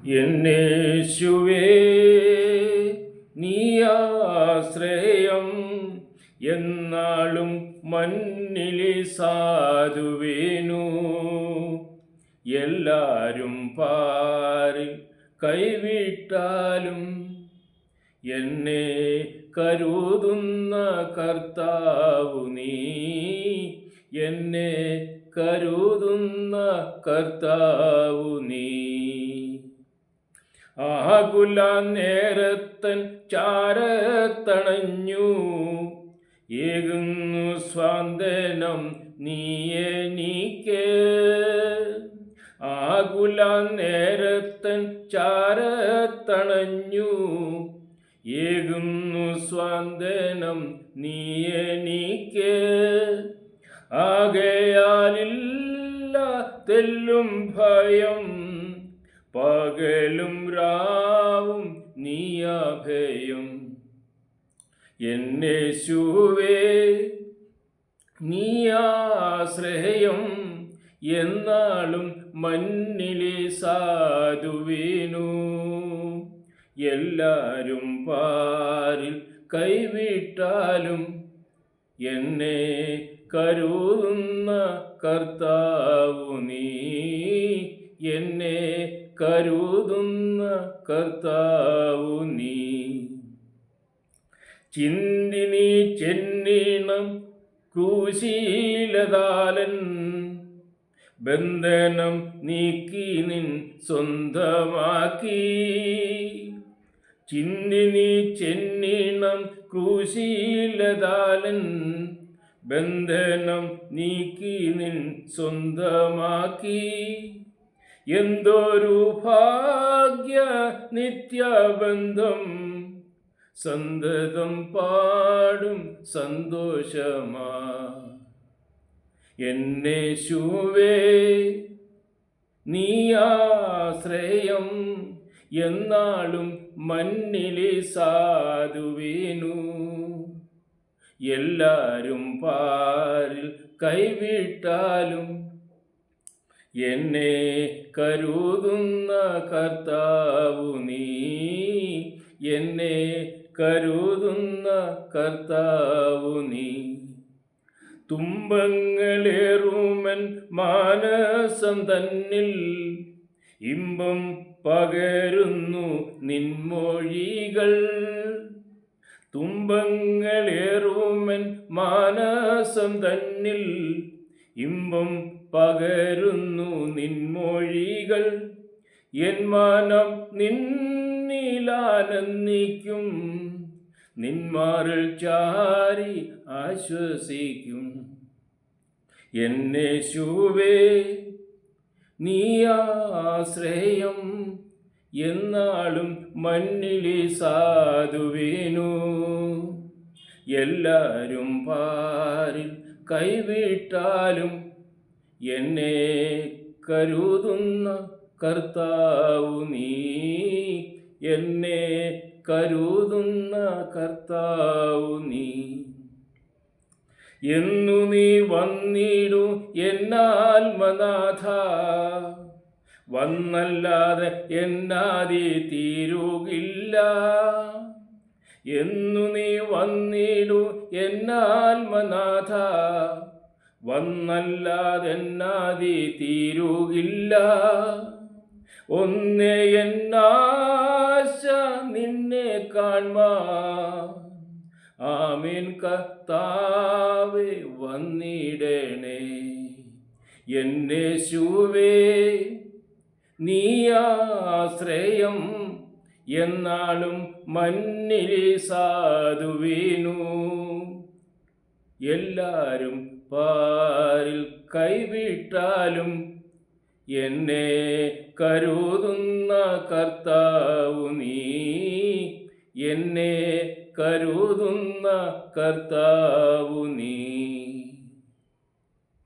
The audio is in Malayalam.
എന്നേശുവേ നീയാശ്രയം എന്നാളും മണ്ണിലെ സാധുവേനു എല്ലാരും പാരിൽ കൈവിട്ടാലും എന്നെ കരുതുന്ന കർത്താവു നീ എന്നെ കരുതുന്ന കർത്താവു നീ ആകുല നേരത്തൻ ചാരത്തണഞ്ഞു ഏകുന്നു സ്വാന്തനം നീ എനിക്ക് ആകുല നേരത്തൻ ചാരത്തണഞ്ഞു ഏകുന്നു സ്വാന്തനം നീ എനിക്ക് ആകയാലില്ല തെല്ലും ഭയം പകലും രാവും നീയഭയം എന്നേശുവേ നീയാശ്രയം എന്നാളും മണ്ണിലെ സാധുവേനു എല്ലാരും പാരിൽ കൈവിട്ടാലും എന്നെ കരുതുന്ന കർത്താവു നീ എന്നെ കരുതുന്ന കർത്താവു നീ ചിന്തിനി ചെന്നീണം ക്രൂശീലതാലൻ ബന്ധനം നീക്കി നിൻ സ്വന്തമാക്കി ചിന്തിനി ചെന്നീണം ക്രൂശീലതാലൻ ബന്ധനം നീക്കി നിൻ സ്വന്തമാക്കി എന്തൊരു ഭാഗ്യ നിത്യബന്ധം സന്തതം പാടും സന്തോഷമാ എന്നേശുവേ നീയാശ്രയം എന്നാളും മണ്ണിലെ സാധുവേനു എല്ലാരും പാരിൽ കൈവിട്ടാലും എന്നെ കരുതുന്ന കർത്താവു നീ എന്നെ കരുതുന്ന കർത്താവു നീ തുമ്പങ്ങളേറുമൻ മാനസം തന്നിൽ ഇമ്പം പകരുന്നു നിൻമൊഴികൾ തുമ്പങ്ങളേറുമൻ മാനസം തന്നിൽ ഇമ്പം പകരുന്നു നിൻമൊഴികൾ എൻ മനം നിന്നിലാനന്ദിക്കും നിന്മാറിൽ ചാരി ആശ്വസിക്കും എന്നേശുവേ നീയാശ്രയം എന്നാളും മണ്ണിലെ സാധുവേനു എല്ലാരും പാരിൽ കൈവിട്ടാലും എന്നെ കരുതുന്ന കർത്താവു നീ എന്നെ കരുതുന്ന കർത്താവു നീ എന്നു നീ വന്നിടൂ എന്നാത്മനാഥ വന്നല്ലാതെ എന്നാദി തീരുകില്ല എന്നു നീ വന്നിടൂ എന്നാത്മനാഥ വന്നല്ലാതെന്നാദി തീരുകില്ല ഒന്നേ എന്നാശ നിന്നെ കാൺമാ ആമേൻ കർത്താവേ വന്നിടണേ എന്നേശുവേ നീയാശ്രയം എന്നാളും മണ്ണിലെ സാധുവേനു എല്ലാരും പാരിൽ കൈവിട്ടാലും എന്നെ കരുതുന്ന കർത്താവു നീ എന്നെ കരുതുന്ന കർത്താവു